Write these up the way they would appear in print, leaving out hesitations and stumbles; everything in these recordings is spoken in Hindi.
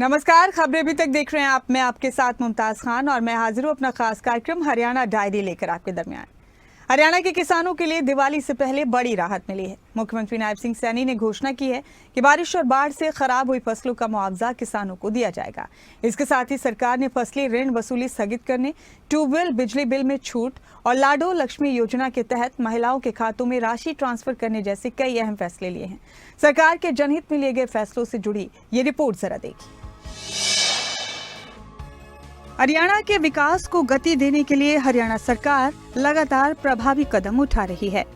नमस्कार, खबरें अभी तक देख रहे हैं आप। मैं आपके साथ मुमताज खान और मैं हाजिर हूं अपना खास कार्यक्रम हरियाणा डायरी लेकर आपके दरमियान। हरियाणा के किसानों के लिए दिवाली से पहले बड़ी राहत मिली है। मुख्यमंत्री नायब सिंह सैनी ने घोषणा की है कि बारिश और बाढ़ से खराब हुई फसलों का मुआवजा किसानों को दिया जाएगा। इसके साथ ही सरकार ने फसली ऋण वसूली स्थगित करने, ट्यूबवेल बिजली बिल में छूट और लाडो लक्ष्मी योजना के तहत महिलाओं के खातों में राशि ट्रांसफर करने जैसे कई अहम फैसले लिए हैं। सरकार के जनहित में लिए गए फैसलों से जुड़ी ये रिपोर्ट जरा देखिए। हरियाणा के विकास को गति देने के लिए हरियाणा सरकार लगातार प्रभावी कदम उठा रही है।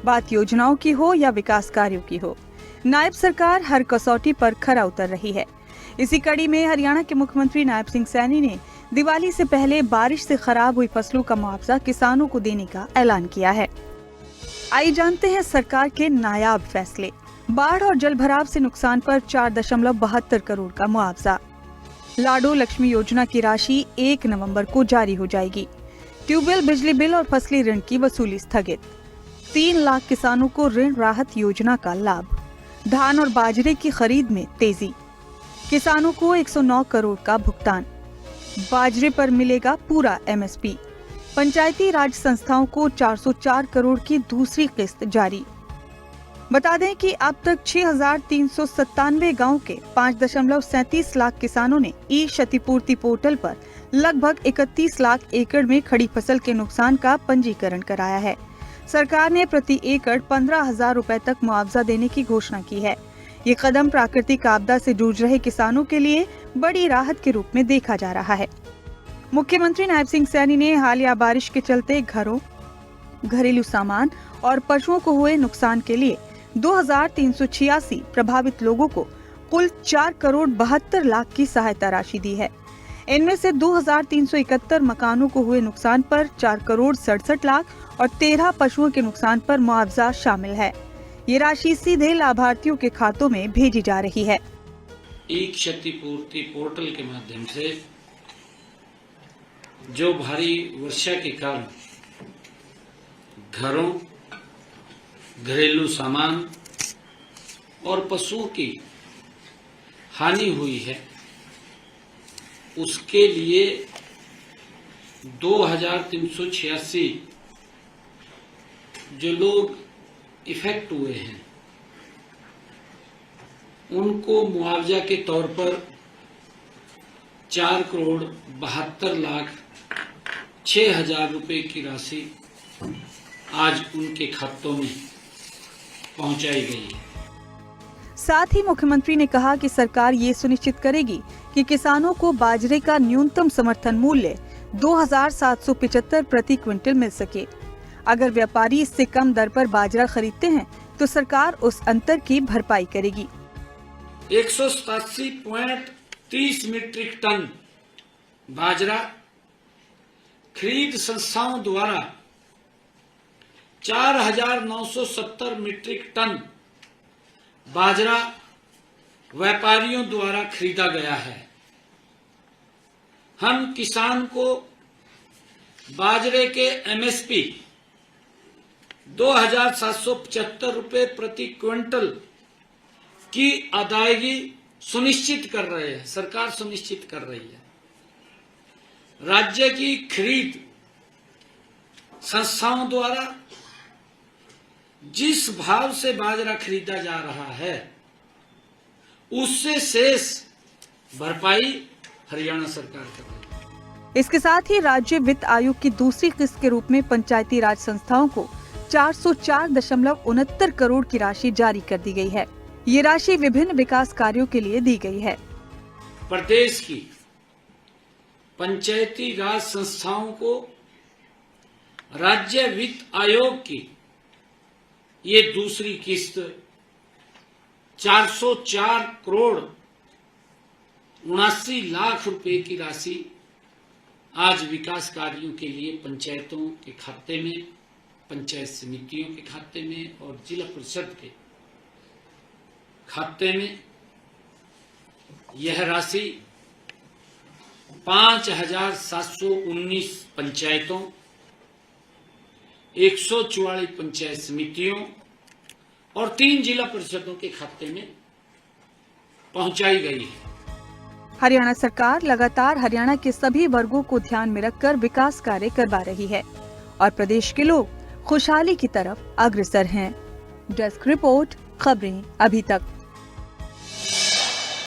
बात योजनाओं की हो या विकास कार्यों की हो, नायब सरकार हर कसौटी पर खरा उतर रही है। इसी कड़ी में हरियाणा के मुख्यमंत्री नायब सिंह सैनी ने दिवाली से पहले बारिश से खराब हुई फसलों का मुआवजा किसानों को देने का ऐलान किया है। आइए जानते हैं सरकार के नायाब फैसले। बाढ़ और जलभराव से नुकसान पर 4.72 करोड़ का मुआवजा। लाडो लक्ष्मी योजना की राशि 1 नवंबर को जारी हो जाएगी। ट्यूबवेल बिजली बिल और फसली ऋण की वसूली स्थगित। 3 लाख किसानों को ऋण राहत योजना का लाभ। धान और बाजरे की खरीद में तेजी। किसानों को 109 करोड़ का भुगतान। बाजरे पर मिलेगा पूरा एमएसपी। पंचायती राज संस्थाओं को 404 करोड़ की दूसरी किस्त जारी। बता दें कि अब तक 6,397 गांव के 5.37 लाख किसानों ने ई क्षतिपूर्ति पोर्टल पर लगभग 31 लाख एकड़ में खड़ी फसल के नुकसान का पंजीकरण कराया है। सरकार ने प्रति एकड़ 15,000 रुपए तक मुआवजा देने की घोषणा की है। ये कदम प्राकृतिक आपदा से जूझ रहे किसानों के लिए बड़ी राहत के रूप में देखा जा रहा है। मुख्यमंत्री नायब सिंह सैनी ने हालिया बारिश के चलते घरों, घरेलू सामान और पशुओं को हुए नुकसान के लिए 2,386 प्रभावित लोगों को कुल 4 करोड़ 72 लाख की सहायता राशि दी है। इनमें से 2,371 मकानों को हुए नुकसान पर 4 करोड़ 67 लाख और 13 पशुओं के नुकसान पर मुआवजा शामिल है। ये राशि सीधे लाभार्थियों के खातों में भेजी जा रही है। ई क्षतिपूर्ति पोर्टल के माध्यम से जो भारी वर्षा के कारण घरों, घरेलू सामान और पशुओं की हानि हुई है, उसके लिए 2,386 जो लोग इफेक्ट हुए हैं उनको मुआवजा के तौर पर 4 करोड़ 72 लाख 6,000 रुपए की राशि आज उनके खातों में पहुंचाई गई है। साथ ही मुख्यमंत्री ने कहा कि सरकार ये सुनिश्चित करेगी कि किसानों को बाजरे का न्यूनतम समर्थन मूल्य 2,775 प्रति क्विंटल मिल सके। अगर व्यापारी इससे कम दर पर बाजरा खरीदते हैं तो सरकार उस अंतर की भरपाई करेगी। 187.30 मीट्रिक टन बाजरा खरीद संस्थाओं द्वारा 4,970 मीट्रिक टन बाजरा व्यापारियों द्वारा खरीदा गया है। हम किसान को बाजरे के एमएसपी 2,775 रुपए प्रति क्विंटल की अदायगी सुनिश्चित कर रहे हैं। सरकार सुनिश्चित कर रही है। राज्य की खरीद संस्थाओं द्वारा जिस भाव से बाजरा खरीदा जा रहा है उससे शेष भरपाई हरियाणा सरकार कर रही है। इसके साथ ही राज्य वित्त आयोग की दूसरी किस्त के रूप में पंचायती राज संस्थाओं को 404.69 करोड़ की राशि जारी कर दी गई है। ये राशि विभिन्न विकास कार्यों के लिए दी गई है। प्रदेश की पंचायती राज संस्थाओं को राज्य वित्त आयोग की ये दूसरी किस्त 404 करोड़ 79 लाख रुपए की राशि आज विकास कार्यों के लिए पंचायतों के खाते में, पंचायत समितियों के खाते में और जिला परिषद के खाते में यह राशि 5,719 पंचायतों, 144 पंचायत समितियों और 3 जिला परिषदों के खाते में पहुंचाई गई है। हरियाणा सरकार लगातार हरियाणा के सभी वर्गों को ध्यान में रखकर विकास कार्य करवा रही है और प्रदेश के लोग खुशहाली की तरफ अग्रसर हैं। डेस्क रिपोर्ट, खबरें अभी तक।